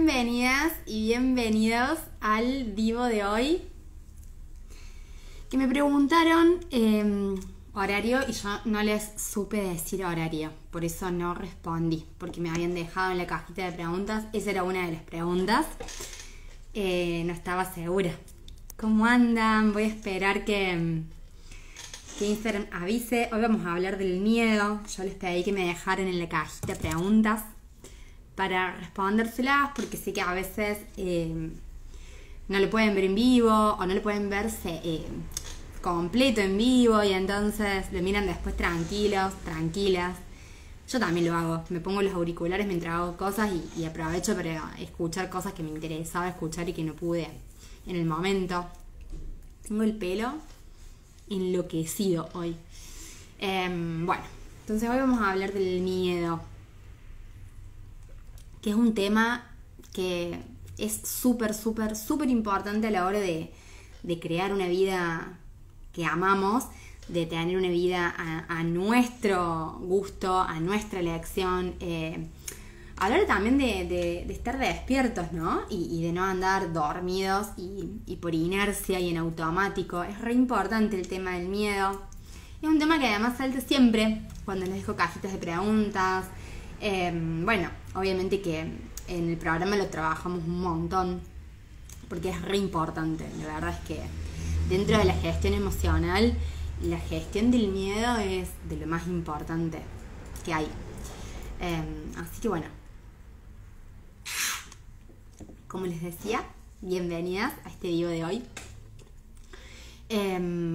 Bienvenidas y bienvenidos al vivo de hoy. Que me preguntaron horario y yo no les supe decir horario, por eso no respondí, porque me habían dejado en la cajita de preguntas. Esa era una de las preguntas. No estaba segura. ¿Cómo andan? Voy a esperar que Instagram avise. Hoy vamos a hablar del miedo. Yo les pedí que me dejaran en la cajita preguntas para respondérselas, porque sé que a veces no lo pueden ver en vivo o no lo pueden verse completo en vivo, y entonces lo miran después tranquilos, tranquilas. Yo también lo hago, me pongo los auriculares mientras hago cosas y aprovecho para escuchar cosas que me interesaba escuchar y que no pude en el momento. Tengo el pelo enloquecido hoy. Bueno, entonces hoy vamos a hablar del miedo, que es un tema que es súper importante a la hora de crear una vida que amamos, de tener una vida a nuestro gusto, a nuestra elección. Hablar también de estar despiertos, ¿no? Y de no andar dormidos y por inercia y en automático. Es re importante el tema del miedo. Es un tema que además salta siempre cuando les dejo cajitas de preguntas. Bueno, obviamente que en el programa lo trabajamos un montón, porque es re importante. La verdad es que dentro de la gestión emocional, la gestión del miedo es de lo más importante que hay. Así que bueno, como les decía, bienvenidas a este video de hoy.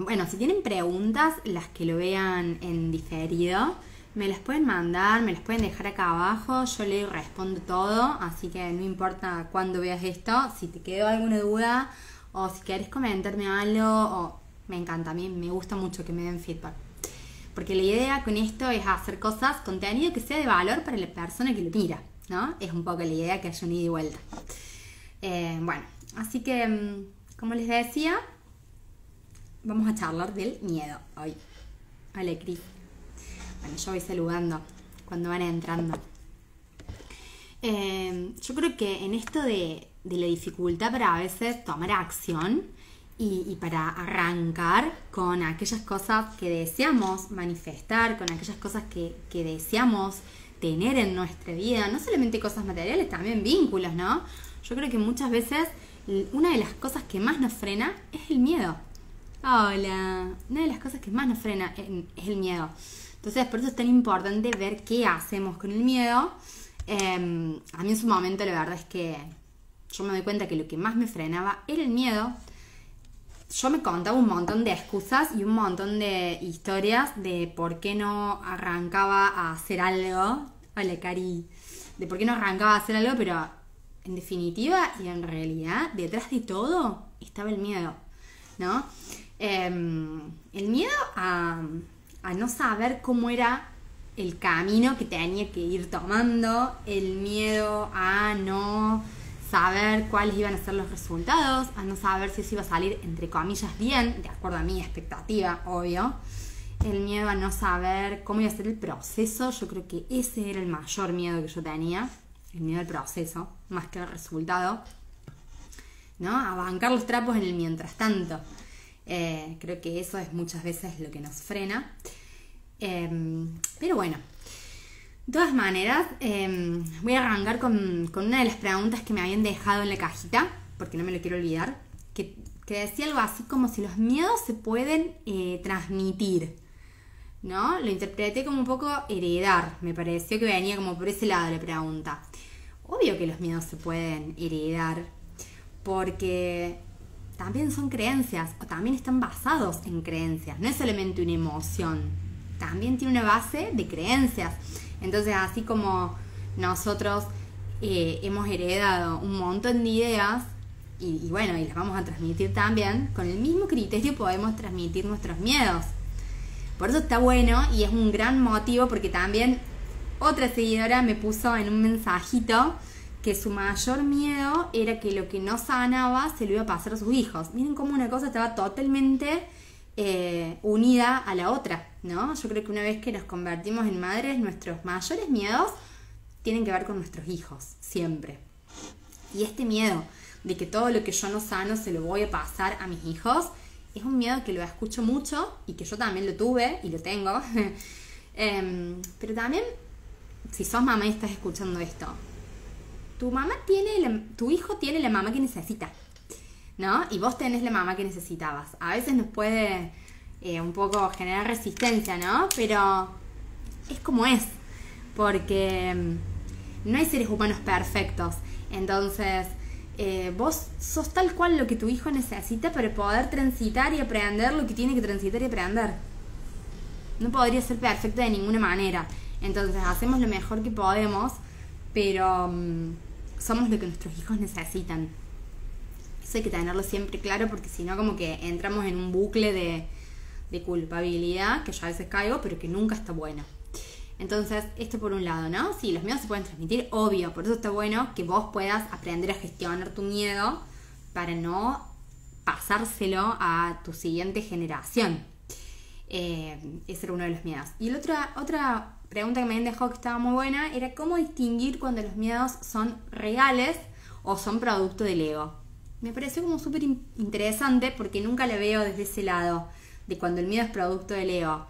Bueno, si tienen preguntas, las que lo vean en diferido, me las pueden mandar, me las pueden dejar acá abajo, yo le respondo todo, así que no importa cuándo veas esto, si te quedó alguna duda o si querés comentarme algo, me encanta, a mí me gusta mucho que me den feedback, porque la idea con esto es hacer cosas, contenido que sea de valor para la persona que lo mira, ¿no? Es un poco la idea, que haya un ida y vuelta. Bueno, así que, como les decía, vamos a charlar del miedo hoy. Hola, Cris. Bueno, yo voy saludando cuando van entrando. Yo creo que en esto de la dificultad para a veces tomar acción y para arrancar con aquellas cosas que deseamos manifestar, con aquellas cosas que deseamos tener en nuestra vida, no solamente cosas materiales, también vínculos, ¿no? Yo creo que muchas veces una de las cosas que más nos frena es el miedo. Hola, una de las cosas que más nos frena es el miedo. Entonces, por eso es tan importante ver qué hacemos con el miedo. A mí en su momento la verdad es que yo me doy cuenta que lo que más me frenaba era el miedo. Yo me contaba un montón de excusas y un montón de historias de por qué no arrancaba a hacer algo. Hola, Cari. De por qué no arrancaba a hacer algo, pero en definitiva y en realidad, detrás de todo estaba el miedo, ¿no? El miedo a no saber cómo era el camino que tenía que ir tomando, el miedo a no saber cuáles iban a ser los resultados, a no saber si eso iba a salir, entre comillas, bien, de acuerdo a mi expectativa, obvio. El miedo a no saber cómo iba a ser el proceso. Yo creo que ese era el mayor miedo que yo tenía, el miedo al proceso, más que al resultado, ¿no? A bancar los trapos en el mientras tanto. Creo que eso es muchas veces lo que nos frena. Pero bueno, de todas maneras, voy a arrancar con una de las preguntas que me habían dejado en la cajita, porque no me lo quiero olvidar, que decía algo así como si los miedos se pueden transmitir, ¿no? Lo interpreté como un poco heredar, me pareció que venía como por ese lado la pregunta. Obvio que los miedos se pueden heredar, porque también son creencias, o también están basados en creencias, no es solamente una emoción, también tiene una base de creencias. Entonces, así como nosotros hemos heredado un montón de ideas y bueno, y las vamos a transmitir también, con el mismo criterio podemos transmitir nuestros miedos. Por eso está bueno y es un gran motivo, porque también otra seguidora me puso en un mensajito que su mayor miedo era que lo que no sanaba se lo iba a pasar a sus hijos. Miren cómo una cosa estaba totalmente unida a la otra, ¿no? Yo creo que una vez que nos convertimos en madres, nuestros mayores miedos tienen que ver con nuestros hijos, siempre. Y este miedo de que todo lo que yo no sano se lo voy a pasar a mis hijos, es un miedo que lo escucho mucho y que yo también lo tuve y lo tengo. Pero también, si sos mamá y estás escuchando esto, tu hijo tiene la mamá que necesita, ¿no? Y vos tenés la mamá que necesitabas. A veces nos puede un poco generar resistencia, ¿no? Pero es como es, porque no hay seres humanos perfectos. Entonces, vos sos tal cual lo que tu hijo necesita para poder transitar y aprender lo que tiene que transitar y aprender. No podría ser perfecto de ninguna manera. Entonces, hacemos lo mejor que podemos, pero somos lo que nuestros hijos necesitan. Eso hay que tenerlo siempre claro, porque si no, como que entramos en un bucle de culpabilidad, que yo a veces caigo, pero que nunca está bueno. Entonces, esto por un lado, ¿no? Sí, los miedos se pueden transmitir, obvio. Por eso está bueno que vos puedas aprender a gestionar tu miedo para no pasárselo a tu siguiente generación. Ese era uno de los miedos. Y la otra pregunta que me habían dejado que estaba muy buena era cómo distinguir cuando los miedos son reales o son producto del ego. Me pareció como súper interesante porque nunca la veo desde ese lado, de cuando el miedo es producto del ego.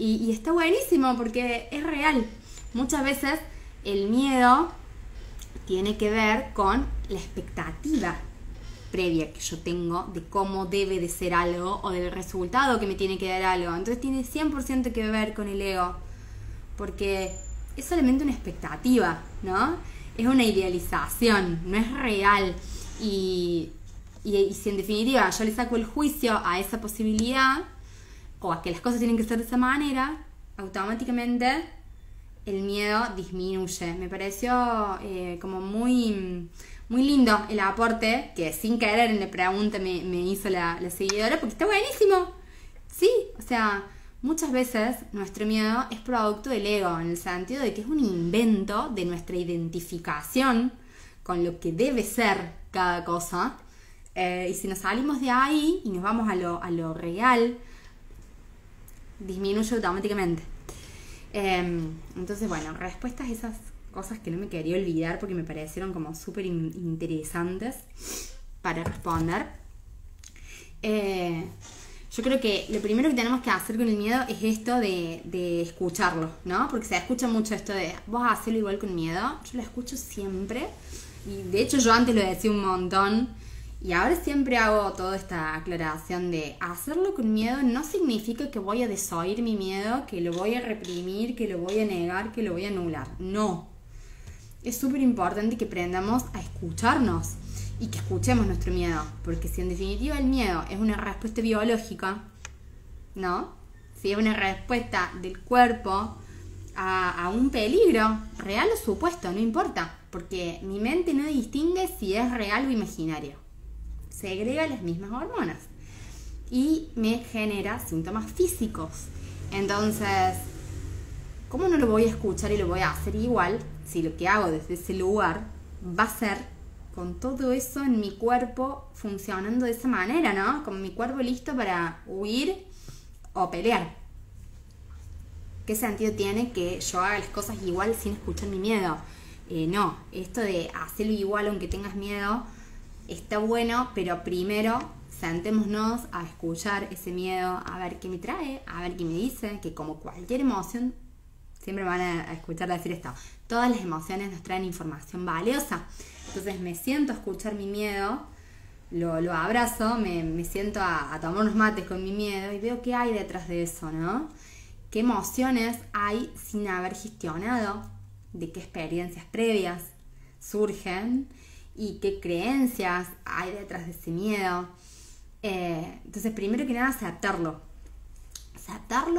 Y está buenísimo porque es real. Muchas veces el miedo tiene que ver con la expectativa previa que yo tengo de cómo debe de ser algo o del resultado que me tiene que dar algo. Entonces tiene 100% que ver con el ego, porque es solamente una expectativa, ¿no? Es una idealización, no es real. Y si en definitiva yo le saco el juicio a esa posibilidad o a que las cosas tienen que ser de esa manera, automáticamente el miedo disminuye. Me pareció como muy, muy lindo el aporte que sin querer en la pregunta me hizo la seguidora, porque está buenísimo. Sí, o sea, muchas veces nuestro miedo es producto del ego, en el sentido de que es un invento de nuestra identificación con lo que debe ser cada cosa. Y si nos salimos de ahí y nos vamos a lo real, disminuye automáticamente. Entonces, bueno, respuestas a esas cosas que no me quería olvidar porque me parecieron como súper interesantes para responder. Yo creo que lo primero que tenemos que hacer con el miedo es esto de escucharlo, ¿no? Porque se escucha mucho esto de vos hacelo igual con miedo. Yo lo escucho siempre y de hecho yo antes lo decía un montón. Y ahora siempre hago toda esta aclaración de hacerlo con miedo no significa que voy a desoír mi miedo, que lo voy a reprimir, que lo voy a negar, que lo voy a anular. No. Es súper importante que aprendamos a escucharnos y que escuchemos nuestro miedo. Porque si en definitiva el miedo es una respuesta biológica, ¿no? Si es una respuesta del cuerpo a un peligro, real o supuesto, no importa. Porque mi mente no distingue si es real o imaginario. Segrega las mismas hormonas y me genera síntomas físicos. Entonces, ¿cómo no lo voy a escuchar y lo voy a hacer igual si lo que hago desde ese lugar va a ser con todo eso en mi cuerpo funcionando de esa manera, ¿no? Con mi cuerpo listo para huir o pelear. ¿Qué sentido tiene que yo haga las cosas igual sin escuchar mi miedo? No, esto de hacerlo igual aunque tengas miedo está bueno, pero primero sentémonos a escuchar ese miedo, a ver qué me trae, a ver qué me dice, que como cualquier emoción, siempre van a escuchar decir esto, todas las emociones nos traen información valiosa. Entonces me siento a escuchar mi miedo, lo abrazo, me siento a tomar unos mates con mi miedo y veo qué hay detrás de eso, ¿no? ¿Qué emociones hay sin haber gestionado? ¿De qué experiencias previas surgen? Y qué creencias hay detrás de ese miedo. Entonces, primero que nada, aceptarlo,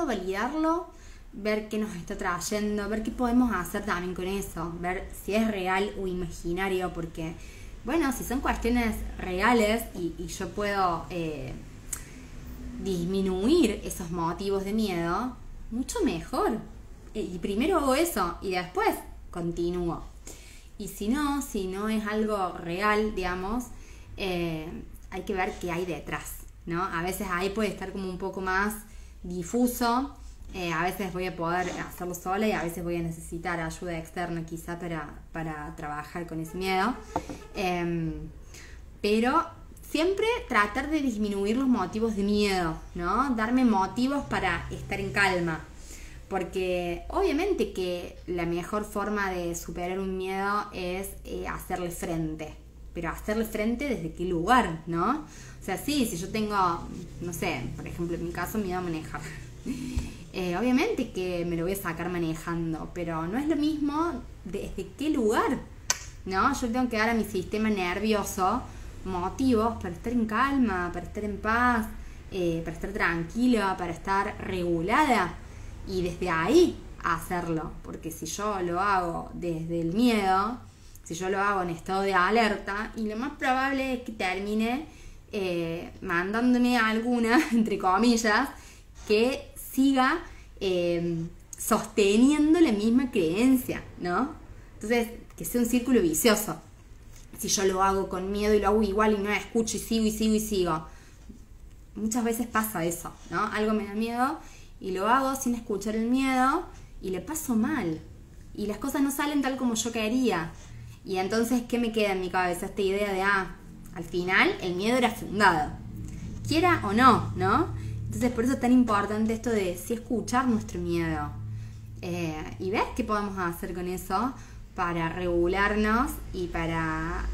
validarlo, ver qué nos está trayendo, ver qué podemos hacer también con eso, ver si es real o imaginario, porque, bueno, si son cuestiones reales y yo puedo disminuir esos motivos de miedo, mucho mejor. Y primero hago eso y después continúo. Y si no es algo real, digamos, hay que ver qué hay detrás, ¿no? A veces ahí puede estar como un poco más difuso A veces voy a poder hacerlo sola y a veces voy a necesitar ayuda externa quizá para trabajar con ese miedo. Pero siempre tratar de disminuir los motivos de miedo, ¿no? Darme motivos para estar en calma. Porque obviamente que la mejor forma de superar un miedo es hacerle frente. Pero hacerle frente desde qué lugar, ¿no? O sea, sí, si yo tengo, no sé, por ejemplo, en mi caso, miedo a manejar. Obviamente que me lo voy a sacar manejando, pero no es lo mismo desde qué lugar, ¿no? Yo tengo que dar a mi sistema nervioso motivos para estar en calma, para estar en paz, para estar tranquila, para estar regulada y desde ahí hacerlo, porque si yo lo hago desde el miedo, si yo lo hago en estado de alerta, y lo más probable es que termine mandándome alguna, entre comillas, que siga sosteniendo la misma creencia, ¿no? Entonces, que sea un círculo vicioso. Si yo lo hago con miedo y lo hago igual y no escucho y sigo y sigo y sigo. Muchas veces pasa eso, ¿no? Algo me da miedo y lo hago sin escuchar el miedo y le paso mal. Y las cosas no salen tal como yo quería. Y entonces, ¿qué me queda en mi cabeza? Esta idea de, al final el miedo era fundado. Quiera o no, ¿no? Entonces, por eso es tan importante esto de sí escuchar nuestro miedo. Y ver qué podemos hacer con eso para regularnos y para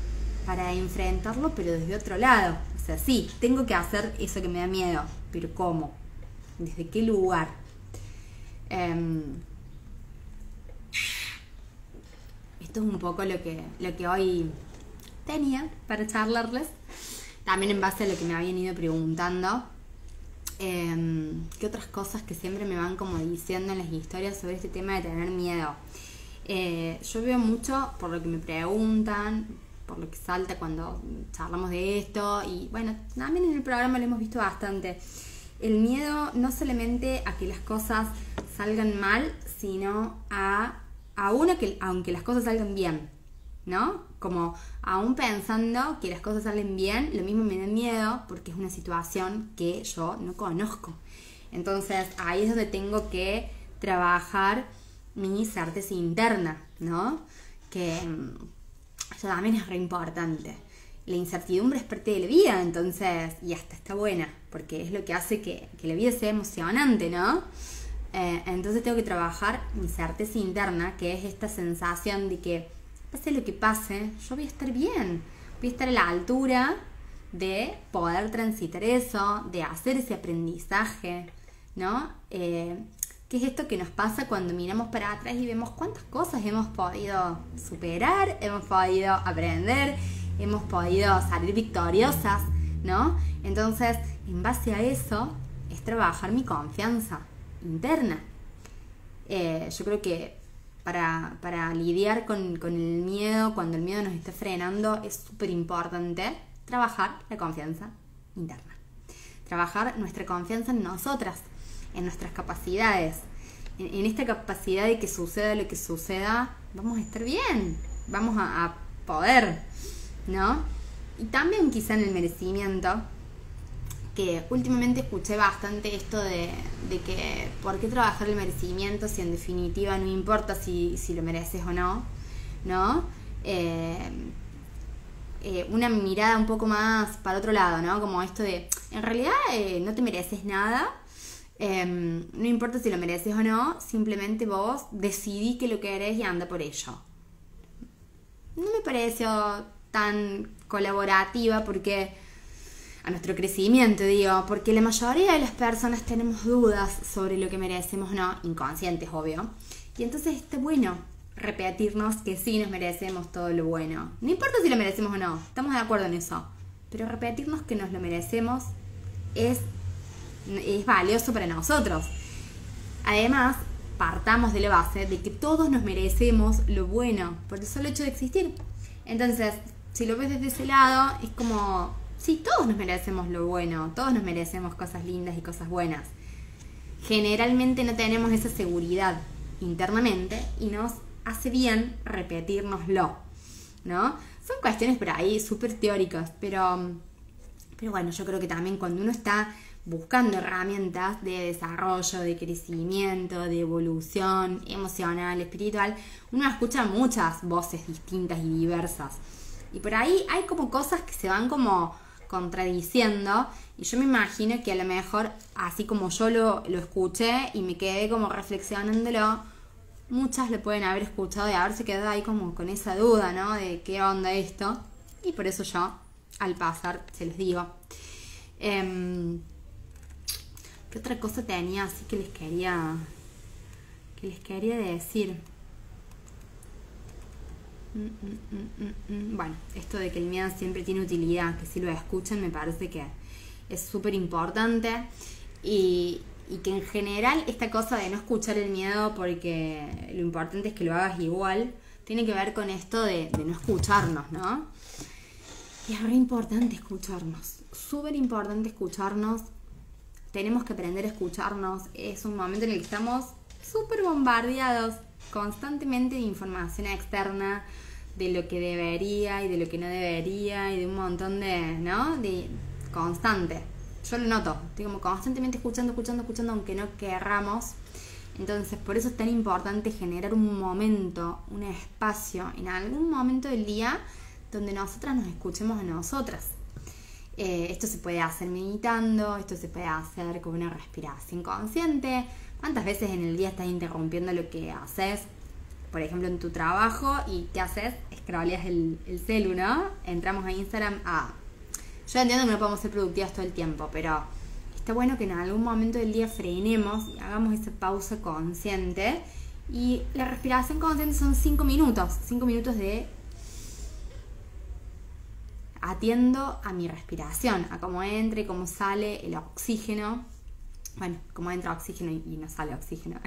enfrentarlo, pero desde otro lado. O sea, sí, tengo que hacer eso que me da miedo, pero ¿cómo? ¿Desde qué lugar? Esto es un poco lo que hoy tenía para charlarles. También en base a lo que me habían ido preguntando. ¿Qué otras cosas que siempre me van como diciendo en las historias sobre este tema de tener miedo? Yo veo mucho por lo que me preguntan, por lo que salta cuando charlamos de esto, y bueno, también en el programa lo hemos visto bastante. El miedo no solamente a que las cosas salgan mal, sino a uno que aunque las cosas salgan bien, ¿no? Como aún pensando que las cosas salen bien, lo mismo me da miedo porque es una situación que yo no conozco. Entonces ahí es donde tengo que trabajar mi certeza interna, ¿no? Que eso también es re importante. La incertidumbre es parte de la vida, entonces, y hasta está buena, porque es lo que hace que la vida sea emocionante, ¿no? Entonces tengo que trabajar mi certeza interna, que es esta sensación de que pase lo que pase, yo voy a estar bien, voy a estar a la altura de poder transitar eso, de hacer ese aprendizaje, ¿no? ¿Qué es esto que nos pasa cuando miramos para atrás y vemos cuántas cosas hemos podido superar, hemos podido aprender, hemos podido salir victoriosas, ¿no? Entonces, en base a eso, es trabajar mi confianza interna. Yo creo que para lidiar con el miedo, cuando el miedo nos está frenando, es súper importante trabajar la confianza interna. Trabajar nuestra confianza en nosotras, en nuestras capacidades, en esta capacidad de que suceda lo que suceda, vamos a estar bien, vamos a poder, ¿no? Y también quizá en el merecimiento, que últimamente escuché bastante esto de que ¿por qué trabajar el merecimiento si en definitiva no importa si lo mereces o no? ¿No? Una mirada un poco más para otro lado, ¿no? Como esto de, en realidad no te mereces nada, no importa si lo mereces o no, simplemente vos decidí que lo querés y anda por ello. No me pareció tan colaborativa porque a nuestro crecimiento, digo, porque la mayoría de las personas tenemos dudas sobre lo que merecemos o no, inconscientes, obvio, y entonces está bueno repetirnos que sí nos merecemos todo lo bueno, no importa si lo merecemos o no, estamos de acuerdo en eso, pero repetirnos que nos lo merecemos es valioso para nosotros. Además, partamos de la base de que todos nos merecemos lo bueno por el solo hecho de existir. Entonces, si lo ves desde ese lado, es como, sí, todos nos merecemos lo bueno, todos nos merecemos cosas lindas y cosas buenas. Generalmente no tenemos esa seguridad internamente y nos hace bien repetírnoslo, ¿no? Son cuestiones por ahí súper teóricas, pero bueno, yo creo que también cuando uno está buscando herramientas de desarrollo, de crecimiento, de evolución emocional, espiritual, uno escucha muchas voces distintas y diversas. Y por ahí hay como cosas que se van como contradiciendo, y yo me imagino que a lo mejor, así como yo lo escuché y me quedé como reflexionándolo, muchas lo pueden haber escuchado y haberse quedado ahí como con esa duda, ¿no? De qué onda esto. Y por eso yo, al pasar, se los digo. ¿Qué otra cosa tenía así que les quería decir? Bueno, esto de que el miedo siempre tiene utilidad, que si lo escuchan me parece que es súper importante, y que en general esta cosa de no escuchar el miedo porque lo importante es que lo hagas igual, tiene que ver con esto de no escucharnos, ¿no? Y es re importante escucharnos, súper importante escucharnos. Tenemos que aprender a escucharnos. Es un momento en el que estamos súper bombardeados constantemente de información externa, de lo que debería y de lo que no debería, y de un montón de, ¿no? De constante. Yo lo noto, estoy como constantemente escuchando, aunque no querramos. Entonces, por eso es tan importante generar un momento, un espacio, en algún momento del día, donde nosotras nos escuchemos a nosotras. Esto se puede hacer meditando, esto se puede hacer con una respiración consciente. ¿Cuántas veces en el día estás interrumpiendo lo que haces? Por ejemplo, en tu trabajo, y ¿qué haces? Scrolleas el celu, ¿no? Entramos a Instagram. Yo entiendo que no podemos ser productivas todo el tiempo, pero está bueno que en algún momento del día frenemos y hagamos esa pausa consciente. Y la respiración consciente son 5 minutos. 5 minutos de atiendo a mi respiración, a cómo entra y cómo sale el oxígeno. Bueno, cómo entra oxígeno y no sale oxígeno.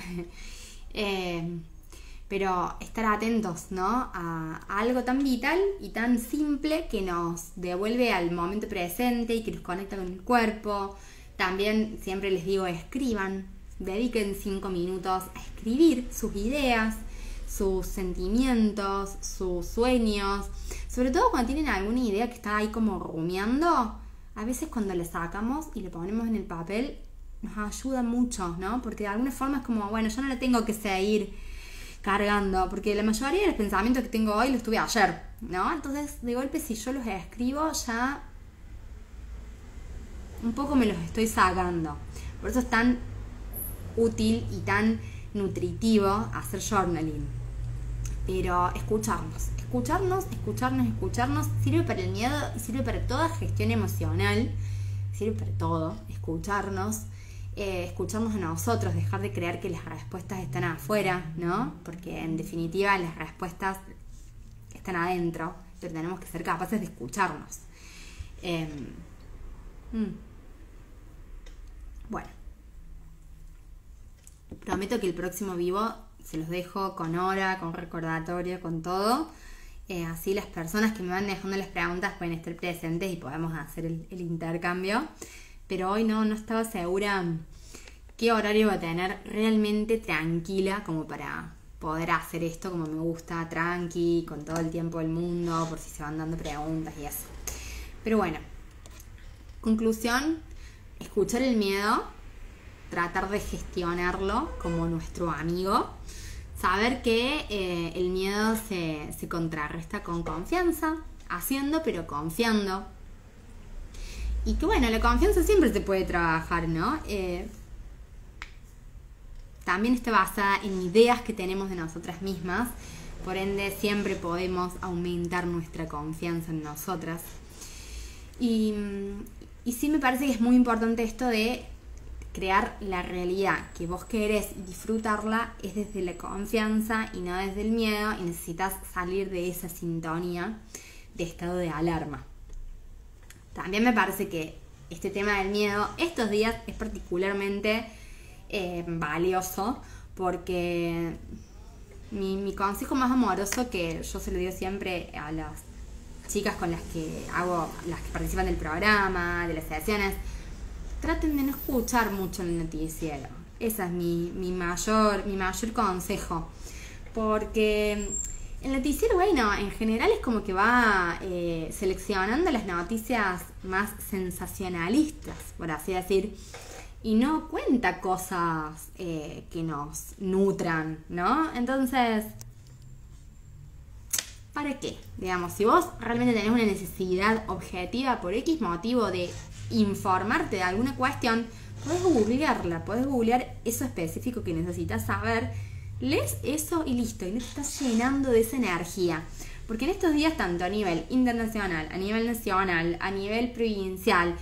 Pero estar atentos, ¿no? A algo tan vital y tan simple que nos devuelve al momento presente y que nos conecta con el cuerpo. También siempre les digo, escriban, dediquen 5 minutos a escribir sus ideas, sus sentimientos, sus sueños. Sobre todo cuando tienen alguna idea que está ahí como rumiando, a veces cuando la sacamos y la ponemos en el papel nos ayuda mucho, ¿no? Porque de alguna forma es como, bueno, yo no la tengo que seguir cargando, porque la mayoría de los pensamientos que tengo hoy los tuve ayer, ¿no? Entonces, de golpe, si yo los escribo, ya un poco me los estoy sacando. Por eso es tan útil y tan nutritivo hacer journaling. Pero escucharnos, sirve para el miedo y sirve para toda gestión emocional, sirve para todo, escucharnos a nosotros, dejar de creer que las respuestas están afuera, ¿no? Porque en definitiva las respuestas están adentro, pero tenemos que ser capaces de escucharnos. Bueno, prometo que el próximo vivo se los dejo con hora, con recordatorio, con todo. Así las personas que me van dejando las preguntas pueden estar presentes y podemos hacer el intercambio. Pero hoy no estaba segura qué horario va a tener realmente tranquila como para poder hacer esto como me gusta, tranqui, con todo el tiempo del mundo, por si se van dando preguntas y eso. Pero bueno, conclusión, escuchar el miedo, tratar de gestionarlo como nuestro amigo, saber que el miedo se contrarresta con confianza, haciendo pero confiando. Y que bueno, la confianza siempre se puede trabajar, ¿no? También está basada en ideas que tenemos de nosotras mismas, por ende siempre podemos aumentar nuestra confianza en nosotras. Y sí me parece que es muy importante esto de crear la realidad que vos querés y disfrutarla es desde la confianza y no desde el miedo, y necesitas salir de esa sintonía de estado de alarma. También me parece que este tema del miedo estos días es particularmente valioso, porque mi consejo más amoroso, que yo se lo digo siempre a las chicas con las que participan del programa, de las sesiones, traten de no escuchar mucho el noticiero. Ese es mi mayor consejo, porque El noticiero, bueno, en general es como que va seleccionando las noticias más sensacionalistas, por así decir, y no cuenta cosas que nos nutran, ¿no? Entonces, ¿para qué? Digamos, si vos realmente tenés una necesidad objetiva por X motivo de informarte de alguna cuestión, podés googlearla, podés googlear eso específico que necesitas saber, lees eso y listo, y no te estás llenando de esa energía. Porque en estos días, tanto a nivel internacional, a nivel nacional, a nivel provincial,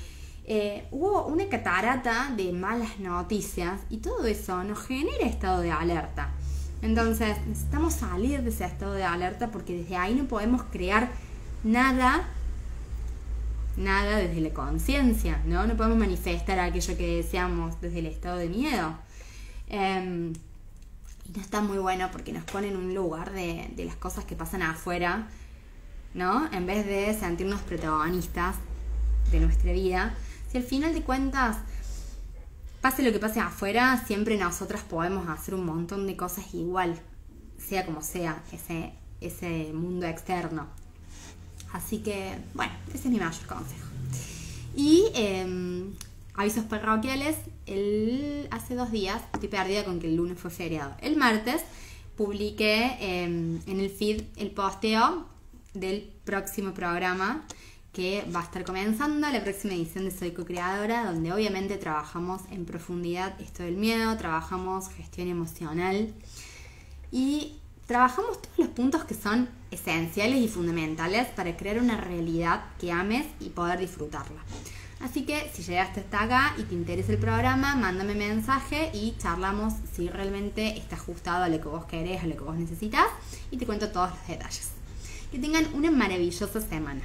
hubo una catarata de malas noticias y todo eso nos genera estado de alerta. Entonces necesitamos salir de ese estado de alerta porque desde ahí no podemos crear nada desde la conciencia, ¿no? No podemos manifestar aquello que deseamos desde el estado de miedo. Y no está muy bueno porque nos pone en un lugar de las cosas que pasan afuera, ¿no? En vez de sentirnos protagonistas de nuestra vida. Si al final de cuentas, pase lo que pase afuera, siempre nosotras podemos hacer un montón de cosas igual, sea como sea ese mundo externo. Así que, bueno, ese es mi mayor consejo. Y avisos parroquiales, hace 2 días, estoy perdida con que el lunes fue feriado. El martes publiqué en el feed el posteo del próximo programa que va a estar comenzando, la próxima edición de Soy Co-Creadora, donde obviamente trabajamos en profundidad esto del miedo, trabajamos gestión emocional y trabajamos todos los puntos que son esenciales y fundamentales para crear una realidad que ames y poder disfrutarla. Así que si llegaste hasta acá y te interesa el programa, mándame mensaje y charlamos si realmente está ajustado a lo que vos querés, a lo que vos necesitas, y te cuento todos los detalles. Que tengan una maravillosa semana.